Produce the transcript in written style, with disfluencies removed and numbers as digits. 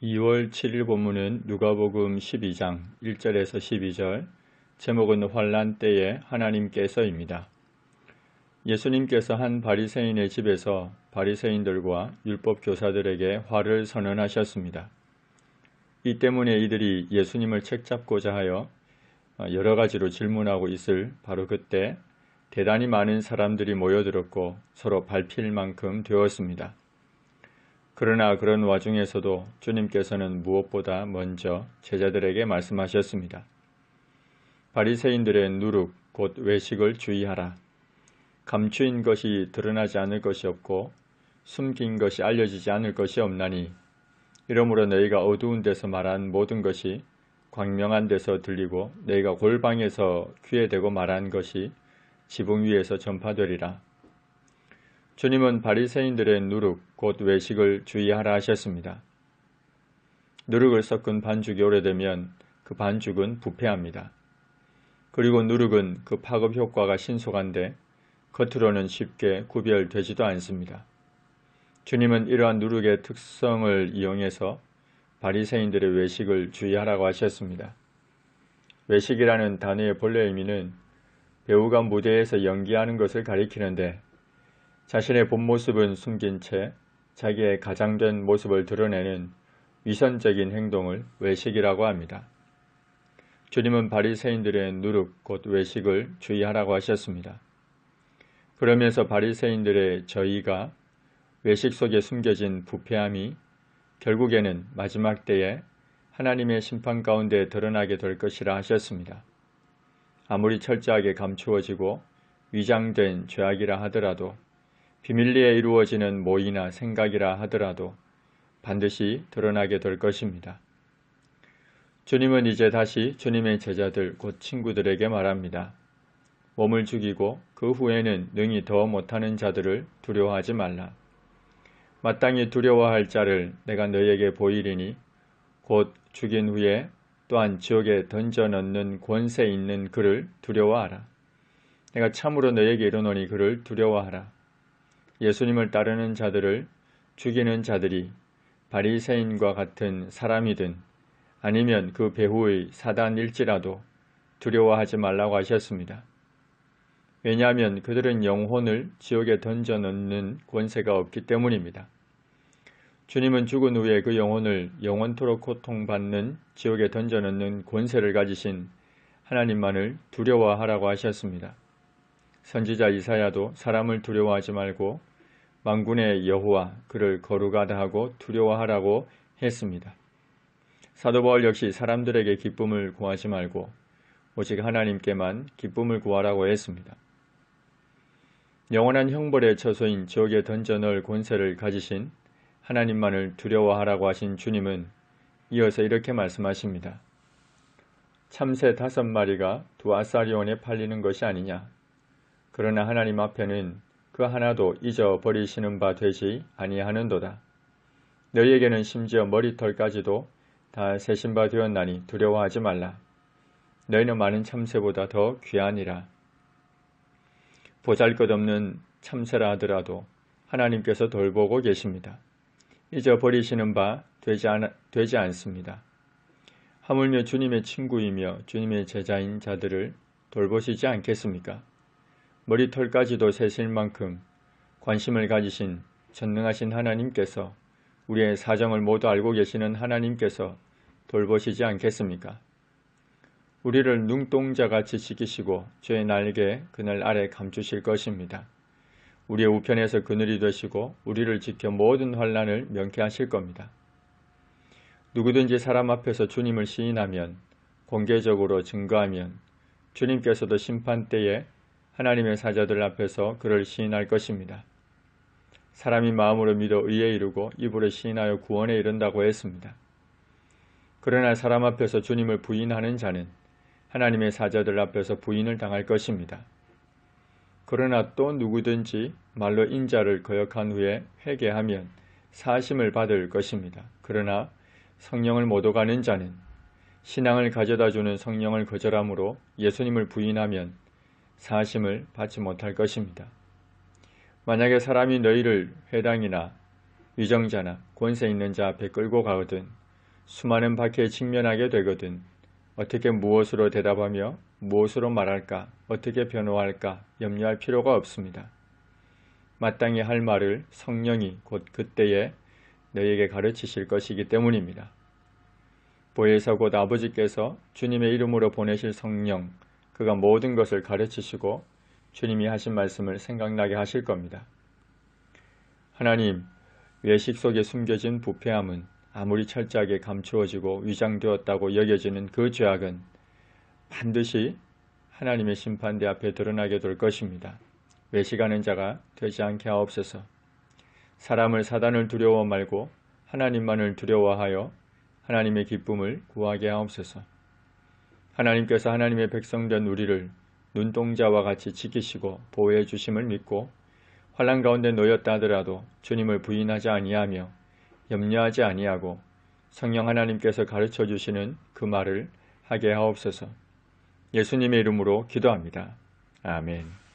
2월 7일 본문은 누가복음 12장 1절에서 12절, 제목은 환난 때에 하나님께서입니다. 예수님께서 한 바리새인의 집에서 바리새인들과 율법 교사들에게 화를 선언하셨습니다. 이 때문에 이들이 예수님을 책잡고자 하여 여러 가지로 질문하고 있을 바로 그때 대단히 많은 사람들이 모여들었고 서로 밟힐 만큼 되었습니다. 그러나 그런 와중에서도 주님께서는 무엇보다 먼저 제자들에게 말씀하셨습니다. 바리새인들의 누룩 곧 외식을 주의하라. 감추인 것이 드러나지 않을 것이 없고 숨긴 것이 알려지지 않을 것이 없나니 이러므로 너희가 어두운 데서 말한 모든 것이 광명한 데서 들리고 너희가 골방에서 귀에 대고 말한 것이 지붕 위에서 전파되리라. 주님은 바리새인들의 누룩 곧 외식을 주의하라 하셨습니다. 누룩을 섞은 반죽이 오래되면 그 반죽은 부패합니다. 그리고 누룩은 그 파급 효과가 신속한데 겉으로는 쉽게 구별되지도 않습니다. 주님은 이러한 누룩의 특성을 이용해서 바리새인들의 외식을 주의하라고 하셨습니다. 외식이라는 단어의 본래 의미는 배우가 무대에서 연기하는 것을 가리키는데 자신의 본 모습은 숨긴 채 자기의 가장된 모습을 드러내는 위선적인 행동을 외식이라고 합니다. 주님은 바리새인들의 누룩 곧 외식을 주의하라고 하셨습니다. 그러면서 바리새인들의 저의가 외식 속에 숨겨진 부패함이 결국에는 마지막 때에 하나님의 심판 가운데 드러나게 될 것이라 하셨습니다. 아무리 철저하게 감추어지고 위장된 죄악이라 하더라도 비밀리에 이루어지는 모의나 생각이라 하더라도 반드시 드러나게 될 것입니다. 주님은 이제 다시 주님의 제자들 곧 친구들에게 말합니다. 몸을 죽이고 그 후에는 능히 더 못하는 자들을 두려워하지 말라. 마땅히 두려워할 자를 내가 너희에게 보이리니 곧 죽인 후에 또한 지옥에 던져 넣는 권세 있는 그를 두려워하라. 내가 참으로 너희에게 이르노니 그를 두려워하라. 예수님을 따르는 자들을 죽이는 자들이 바리새인과 같은 사람이든 아니면 그 배후의 사단일지라도 두려워하지 말라고 하셨습니다. 왜냐하면 그들은 영혼을 지옥에 던져 넣는 권세가 없기 때문입니다. 주님은 죽은 후에 그 영혼을 영원토록 고통받는 지옥에 던져 넣는 권세를 가지신 하나님만을 두려워하라고 하셨습니다. 선지자 이사야도 사람을 두려워하지 말고 만군의 여호와 그를 거룩하다 하고 두려워하라고 했습니다. 사도 바울 역시 사람들에게 기쁨을 구하지 말고 오직 하나님께만 기쁨을 구하라고 했습니다. 영원한 형벌의 처소인 지옥에 던져 넣을 권세를 가지신 하나님만을 두려워하라고 하신 주님은 이어서 이렇게 말씀하십니다. 참새 5마리가 두 아사리온에 팔리는 것이 아니냐. 그러나 하나님 앞에는 그 하나도 잊어버리시는 바 되지 아니하는도다. 너희에게는 심지어 머리털까지도 다 세신 바 되었나니 두려워하지 말라. 너희는 많은 참새보다 더 귀하니라. 보잘것없는 참새라 하더라도 하나님께서 돌보고 계십니다. 잊어버리시는 바 되지 않습니다. 하물며 주님의 친구이며 주님의 제자인 자들을 돌보시지 않겠습니까? 머리털까지도 세실 만큼 관심을 가지신 전능하신 하나님께서 우리의 사정을 모두 알고 계시는 하나님께서 돌보시지 않겠습니까? 우리를 눈동자같이 지키시고 죄의 날개 그늘 아래 감추실 것입니다. 우리의 우편에서 그늘이 되시고 우리를 지켜 모든 환난을 명쾌하실 겁니다. 누구든지 사람 앞에서 주님을 시인하면 공개적으로 증거하면 주님께서도 심판 때에 하나님의 사자들 앞에서 그를 시인할 것입니다. 사람이 마음으로 믿어 의에 이르고 입으로 시인하여 구원에 이른다고 했습니다. 그러나 사람 앞에서 주님을 부인하는 자는 하나님의 사자들 앞에서 부인을 당할 것입니다. 그러나 또 누구든지 말로 인자를 거역한 후에 회개하면 사하심을 받을 것입니다. 그러나 성령을 못 오가는 자는 신앙을 가져다주는 성령을 거절함으로 예수님을 부인하면 사하심을 받지 못할 것입니다. 만약에 사람이 너희를 회당이나 위정자나 권세 있는 자 앞에 끌고 가거든 수많은 박해에 직면하게 되거든 어떻게 무엇으로 대답하며 무엇으로 말할까, 어떻게 변호할까 염려할 필요가 없습니다. 마땅히 할 말을 성령이 곧 그때에 너희에게 가르치실 것이기 때문입니다. 보혜사 곧 아버지께서 주님의 이름으로 보내실 성령, 그가 모든 것을 가르치시고 주님이 하신 말씀을 생각나게 하실 겁니다. 하나님, 외식 속에 숨겨진 부패함은 아무리 철저하게 감추어지고 위장되었다고 여겨지는 그 죄악은 반드시 하나님의 심판대 앞에 드러나게 될 것입니다. 외식하는 자가 되지 않게 하옵소서. 사람을 사단을 두려워 말고 하나님만을 두려워하여 하나님의 기쁨을 구하게 하옵소서. 하나님께서 하나님의 백성된 우리를 눈동자와 같이 지키시고 보호해 주심을 믿고 환난 가운데 놓였다 하더라도 주님을 부인하지 아니하며 염려하지 아니하고 성령 하나님께서 가르쳐 주시는 그 말을 하게 하옵소서. 예수님의 이름으로 기도합니다. 아멘.